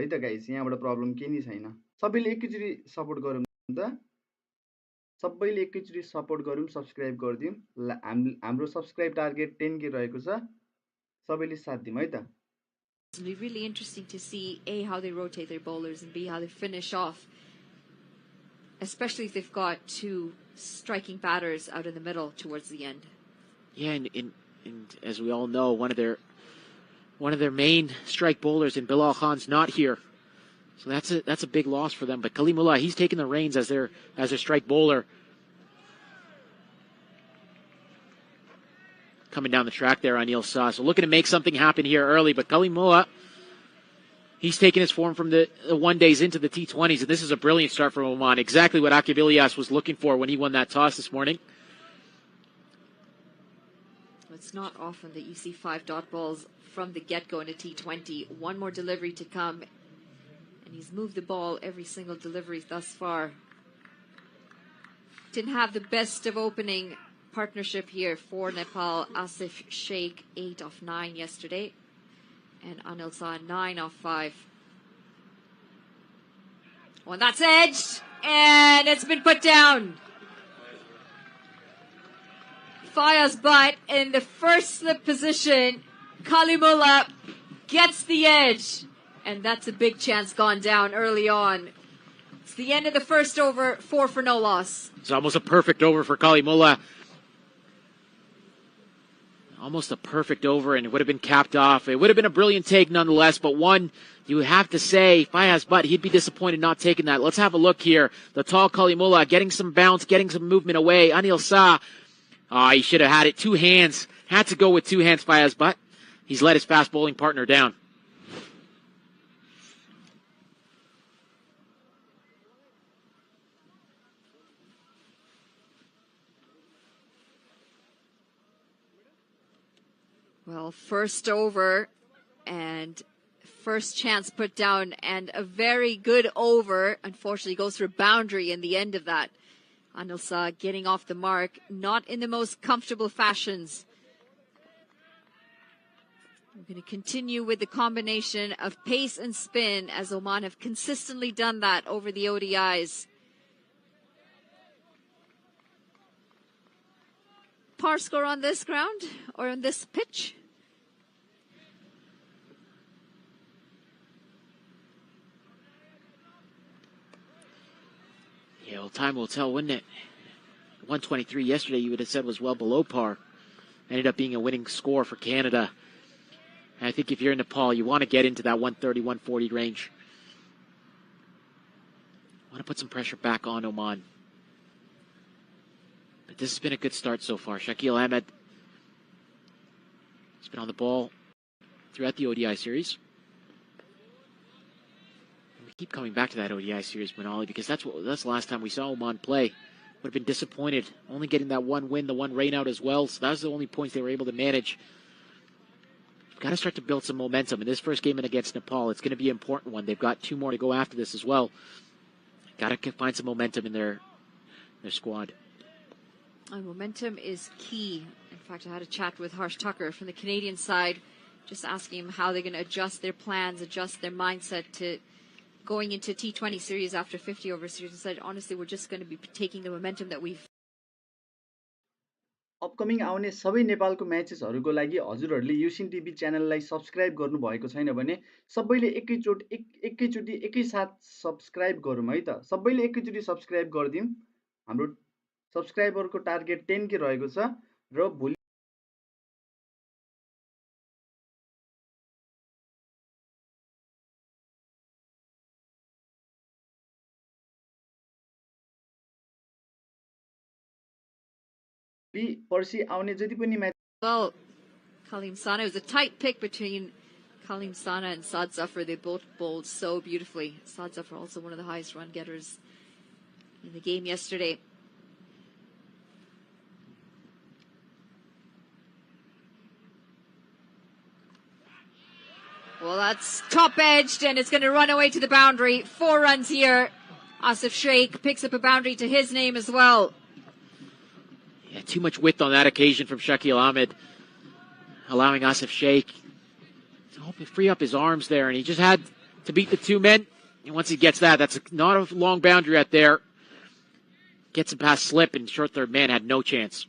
है त गाइस, यहाँबाट प्रब्लम केही नि छैन। सबैले एकैचोटी सपोर्ट गरौँ त, सबैले एकैचोटी सपोर्ट गरौँ, सब्स्क्राइब गरिदिउँ। हाम्रो सब्स्क्राइब टार्गेट 10K रहेको छ, सबैले साथ दिउँ है त। It'll be really interesting to see A, how they rotate their bowlers, and B, how they finish off, especially if they've got two striking batters out in the middle towards the end. Yeah, and as we all know, one of their main strike bowlers in Bilal Khan's not here, so that's a big loss for them. But Kalimullah, he's taking the reins as their strike bowler. Coming down the track there, Anil Shah. So looking to make something happen here early, but Kalimullah, he's taking his form from the 1 days into the T20s, and this is a brilliant start from Oman. Exactly what Akib Ilyas was looking for when he won that toss this morning. It's not often that you see 5 dot balls from the get-go in a T20. One more delivery to come, and he's moved the ball every single delivery thus far. Didn't have the best of opening partnership here for Nepal. Asif Sheikh 8 off 9 yesterday, and Anil Shah 9 off 5. Well, that's edged, and it's been put down. Fayaz Butt in the first slip position. Kalimullah gets the edge, and that's a big chance gone down early on. It's the end of the first over, 4 for no loss. It's almost a perfect over for Kalimullah. Almost a perfect over, and it would have been capped off. It would have been a brilliant take nonetheless, but one you have to say, Fayaz Butt, he'd be disappointed not taking that. Let's have a look here. The tall Kalimullah getting some bounce, getting some movement away. Anil Shah, he should have had it. 2 hands. Had to go with 2 hands, Fayaz Butt. He's let his fast bowling partner down. Well, first over and first chance put down, and a very good over. Unfortunately, goes for a boundary in the end of that. Anil Shah getting off the mark, not in the most comfortable fashions. We're going to continue with the combination of pace and spin, as Oman have consistently done that over the ODIs. Par score on this ground or on this pitch? Yeah, well, time will tell, wouldn't it? 123 yesterday, you would have said was well below par. Ended up being a winning score for Canada. And I think if you're in Nepal, you want to get into that 130, 140 range. Want to put some pressure back on Oman. But this has been a good start so far. Shakil Ahmed has been on the ball throughout the ODI series. And we keep coming back to that ODI series, Manali, because that's the last time we saw Oman play. Would have been disappointed only getting that one win, the one rain out as well. So that was the only points they were able to manage. We've got to start to build some momentum. In this first game against Nepal, it's going to be an important one. They've got 2 more to go after this as well. Got to find some momentum in their squad. Momentum is key. In fact, I had a chat with Harsh Tucker from the Canadian side, just asking him how they're going to adjust their plans, adjust their mindset to going into T20 series after 50 over series. And said, honestly, we're just going to be taking the momentum that we've. Upcoming आउने सबै नेपालको म्याचेसहरुको लागि हजुरहरुले युसिन TV च्यानललाई subscribe गर्नु भएको छैन भने सबैले एकैचोटी एकैसाथ सब्स्क्राइब गरौँ है त। सबैले एकैचोटी सब्स्क्राइब गर्दियौं। हाम्रो सब्स्क्राइबरको टार्गेट 10K रहेको छ र भोलि पर्सि आउने जति पनि match Well, Kalim Sana, it was a tight pick between Kalim Sana and Saad Zafar. They both bowled so beautifully. Saad Zafar also one of the highest run getters in the game yesterday. Well, that's top-edged, and it's going to run away to the boundary. 4 runs here. Asif Sheikh picks up a boundary to his name as well. Yeah, too much width on that occasion from Shakil Ahmed, allowing Asif Sheikh to free up his arms there, and he just had to beat the two men. And once he gets that, that's not a long boundary out there. Gets him past slip, and short third man had no chance.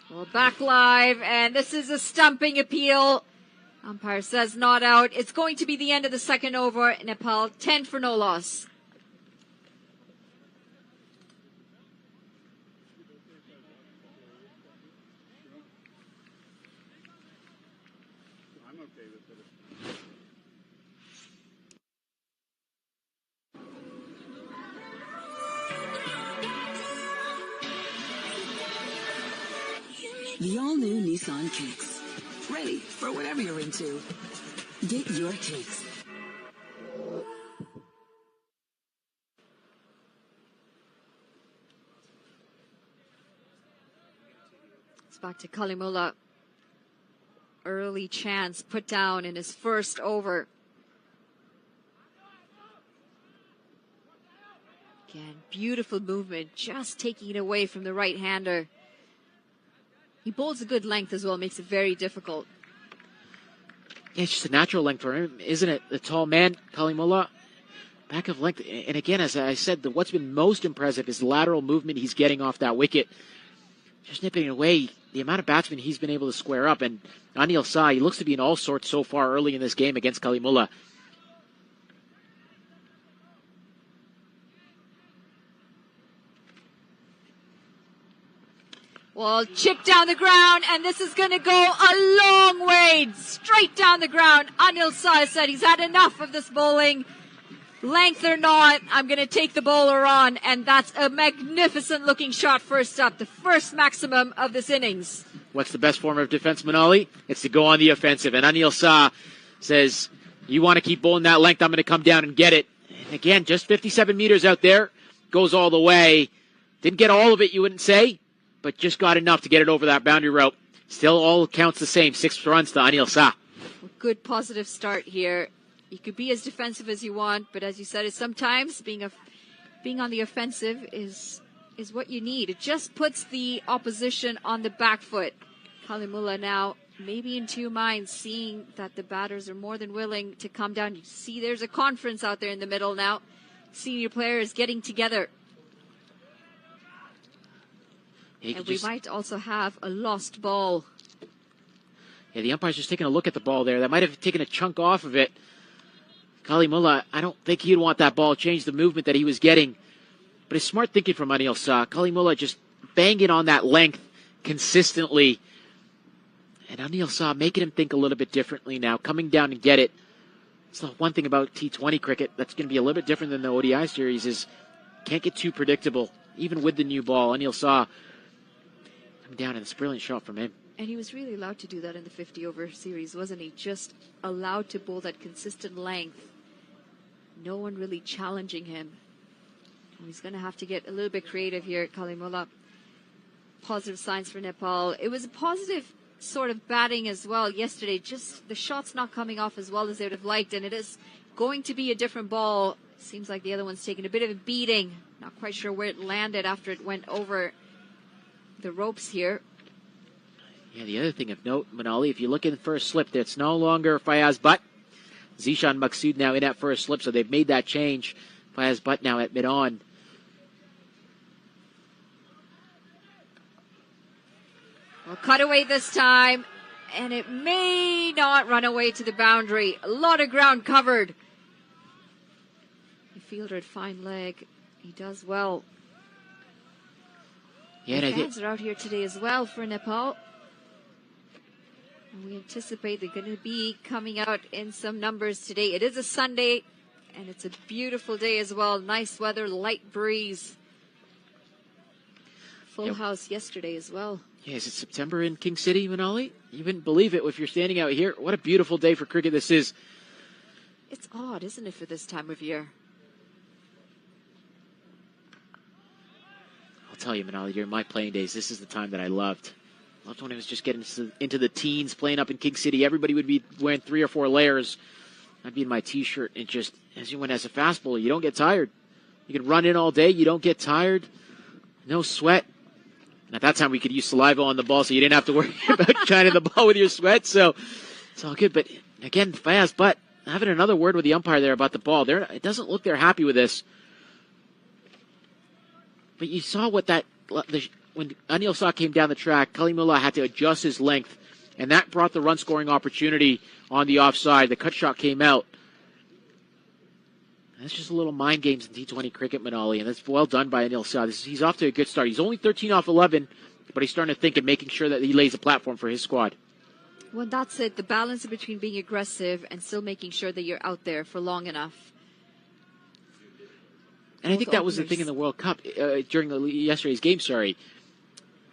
Well, back live, and this is a stumping appeal. Umpire says not out. It's going to be the end of the second over. Nepal 10 for no loss. The all-new Nissan Kicks. Ready for whatever you're into. Get your kicks. It's back to Kalimullah. Early chance put down in his first over. Again, beautiful movement, just taking it away from the right-hander. He bowls a good length as well, makes it very difficult. Yeah, it's just a natural length for him, isn't it? The tall man, Kalimullah, back of length. And again, as I said, what's been most impressive is the lateral movement he's getting off that wicket. Just nipping it away, the amount of batsmen he's been able to square up. And Anil Shah, he looks to be in all sorts so far early in this game against Kalimullah. Well, chip down the ground, and this is going to go a long way, straight down the ground. Anil Shah said he's had enough of this bowling. Length or not, I'm going to take the bowler on, and that's a magnificent-looking shot first up, the first maximum of this innings. What's the best form of defense, Manali? It's to go on the offensive, and Anil Shah says, you want to keep bowling that length, I'm going to come down and get it. And again, just 57 meters out there, goes all the way. Didn't get all of it, you wouldn't say, but just got enough to get it over that boundary rope. Still all counts the same, 6 runs to Anil Shah. Good positive start here. You could be as defensive as you want, but as you said, it's sometimes being on the offensive is what you need. It just puts the opposition on the back foot. Kalimullah now maybe in two minds, seeing that the batters are more than willing to come down. You see there's a conference out there in the middle now. Senior players getting together. And we might also have a lost ball. Yeah, the umpire's just taking a look at the ball there. That might have taken a chunk off of it. Kalimullah, I don't think he'd want that ball change the movement that he was getting. But it's smart thinking from Anil Shah. Kalimullah just banging on that length consistently. And Anil Shah making him think a little bit differently now, coming down and get it. It's the one thing about T20 cricket that's going to be a little bit different than the ODI series is can't get too predictable, even with the new ball. Anil Shah coming down, and it's a brilliant shot from him. And he was really allowed to do that in the 50-over series, wasn't he? Just allowed to bowl that consistent length. No one really challenging him. He's going to have to get a little bit creative here at Kalimullah. Positive signs for Nepal. It was a positive sort of batting as well yesterday. Just the shots not coming off as well as they would have liked. And it is going to be a different ball. Seems like the other one's taking a bit of a beating. Not quite sure where it landed after it went over the ropes here. Yeah, the other thing of note, Manali, if you look in the first slip, it's no longer Fayaz Butt. Zishan Maqsood now in at first slip, so they've made that change. Fayaz Butt now at mid-on. Well, cut away this time, and it may not run away to the boundary. A lot of ground covered. The fielder at fine leg. He does well. Yeah, the fans are out here today as well for Nepal. And we anticipate they're going to be coming out in some numbers today. It is a Sunday, and it's a beautiful day as well. Nice weather, light breeze. Full house yesterday as well. Yeah, is it September in King City, Manali? You wouldn't believe it if you're standing out here. What a beautiful day for cricket this is. It's odd, isn't it, for this time of year? I'll tell you, Manali, during my playing days, this is the time that I loved. Loved when it was just getting into the teens, playing up in King City. Everybody would be wearing 3 or 4 layers. I'd be in my T-shirt, and just, as you went as a fast bowler, you don't get tired. You can run in all day, you don't get tired. No sweat. And at that time, we could use saliva on the ball, so you didn't have to worry about shining the ball with your sweat. So it's all good. But Again, Fayaz Butt having another word with the umpire there about the ball. It doesn't look they're happy with this. But you saw what when Anil Shah came down the track, Kalimullah had to adjust his length, and that brought the run-scoring opportunity on the offside. The cut shot came out. That's just a little mind games in T20 cricket, Manali, and that's well done by Anil Shah. He's off to a good start. He's only 13 off 11, but he's starting to think and making sure that he lays a platform for his squad. Well, that's it. The balance between being aggressive and still making sure that you're out there for long enough. And I think that was the thing in the World Cup during yesterday's game, sorry.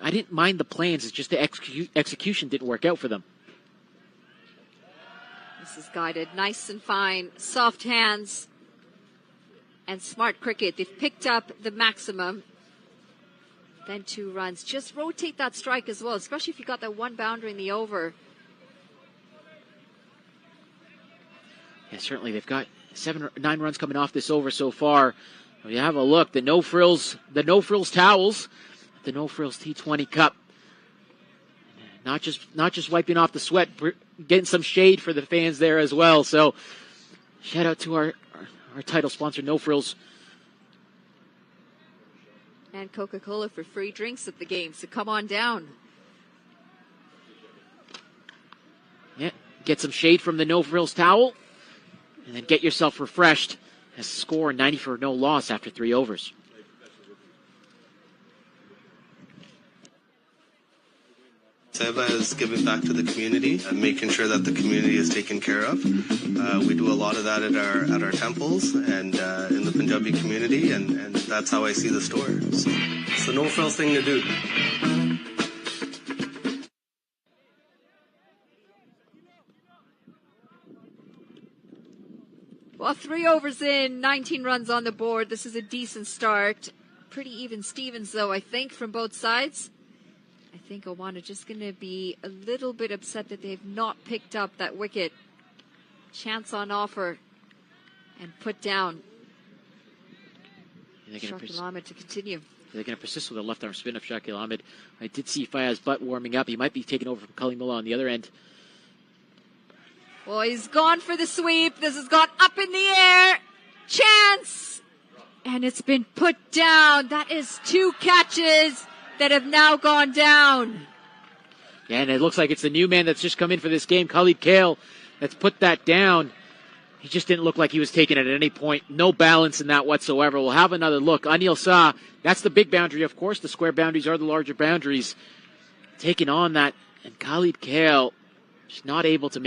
I didn't mind the plans. It's just the execution didn't work out for them. This is guided. Nice and fine. Soft hands. And smart cricket. They've picked up the maximum. Then 2 runs. Just rotate that strike as well, especially if you got that 1 boundary in the over. Yeah, certainly. They've got 7 or 9 runs coming off this over so far. When you have a look, the no frills towels, the no frills T20 Cup. Not just wiping off the sweat, getting some shade for the fans there as well. So shout out to our title sponsor, No Frills. And Coca-Cola for free drinks at the game, so come on down. Yeah, get some shade from the No Frills towel, and then get yourself refreshed. Has a score 90 for no loss after 3 overs. Seba is giving back to the community and making sure that the community is taken care of. We do a lot of that at our temples and in the Punjabi community, and that's how I see the store. So it's the no frills thing to do. Well, 3 overs in, 19 runs on the board. This is a decent start. Pretty even Stevens, though, I think, from both sides. I think Oman are just going to be a little bit upset that they've not picked up that wicket. Chance on offer and put down. Shakil Ahmed to continue. They're going to persist with the left-arm spin of Shakil Ahmed. I did see Fayaz Butt warming up. He might be taking over from Kalimullah on the other end. Well, he's gone for the sweep. This has gone up in the air. Chance! And it's been put down. That is 2 catches that have now gone down. Yeah, and it looks like it's the new man that's just come in for this game, Khalid Kale, that's put that down. He just didn't look like he was taking it at any point. No balance in that whatsoever. We'll have another look. Anil Shah, that's the big boundary, of course. The square boundaries are the larger boundaries. Taking on that. And Khalid Kale just not able to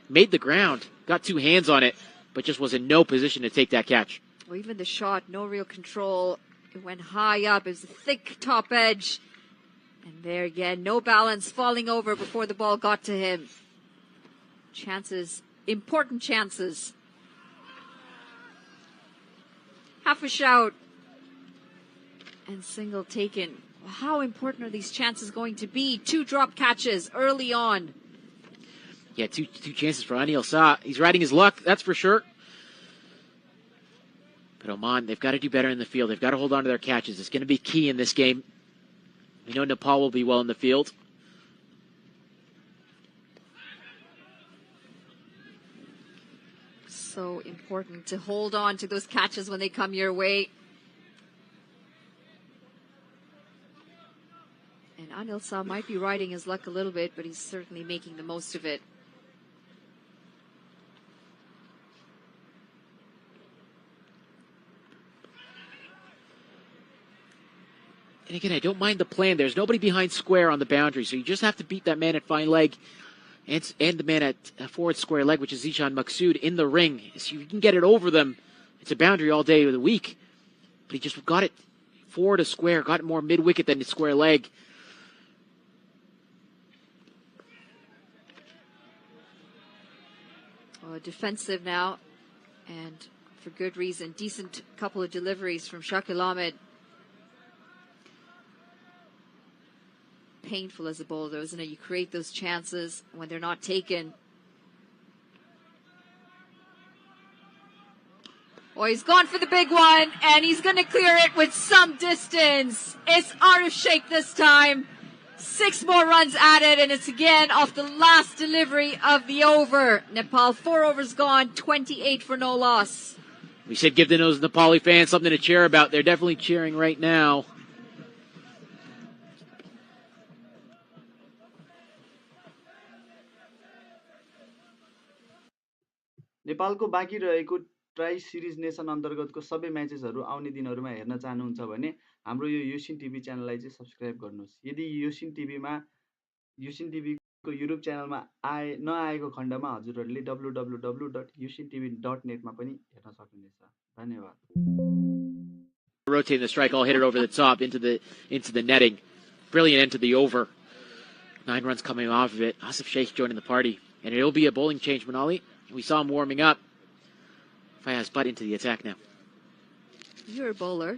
made the ground. Got 2 hands on it, but just was in no position to take that catch. Well, even the shot, no real control. It went high up. It was a thick top edge. And there again, no balance, falling over before the ball got to him. Chances, important chances. Half a shout. And single taken. Well, how important are these chances going to be? 2 drop catches early on. Yeah, two chances for Anil Shah. He's riding his luck, that's for sure. But Oman, they've got to do better in the field. They've got to hold on to their catches. It's going to be key in this game. We know Nepal will be well in the field. So important to hold on to those catches when they come your way. And Anil Shah might be riding his luck a little bit, but he's certainly making the most of it. And again, I don't mind the plan. There's nobody behind square on the boundary, so you just have to beat that man at fine leg and the man at forward square leg, which is Zishan Maqsood, in the ring. So you can get it over them. It's a boundary all day of the week. But he just got it forward of square, got it more mid-wicket than the square leg. Oh, defensive now, and for good reason. Decent couple of deliveries from Shakil Ahmed. Painful as a bowler, isn't it? You create those chances when they're not taken. Oh, he's gone for the big one, and he's going to clear it with some distance. It's Arif Sheikh this time. 6 more runs added, and it's again off the last delivery of the over. Nepal, 4 overs gone, 28 for no loss. We said give those Nepali fans something to cheer about. They're definitely cheering right now. नेपालको बाँकी रहेको try series nation अन्तर्गतको सबै म्याचेसहरू आउने दिनहरूमा हेर्न चाहनुहुन्छ भने हाम्रो यो युसिन टिभी च्यानललाई चाहिँ सब्स्क्राइब गर्नुहोस्। यदि युसिन टिभीको युट्युब च्यानलमा नआएको खण्डमा हजुरहरूले www.yushintv.net मा पनि हेर्न सक्नुहुनेछ। धन्यवाद। Rotating the strike, I'll hit it over the top into the netting. Brilliant end to the over. 9 runs coming off of it. Asif Sheikh joining the party. And it'll be a bowling change, Manali. We saw him warming up. Fayaz Butt into the attack now. You're a bowler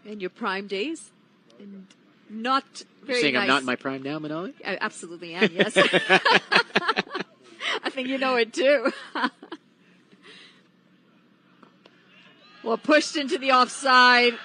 in your prime days, and not very You're saying nice. I'm not in my prime now, Manali? I absolutely am, yes. I think you know it too. Well, pushed into the offside.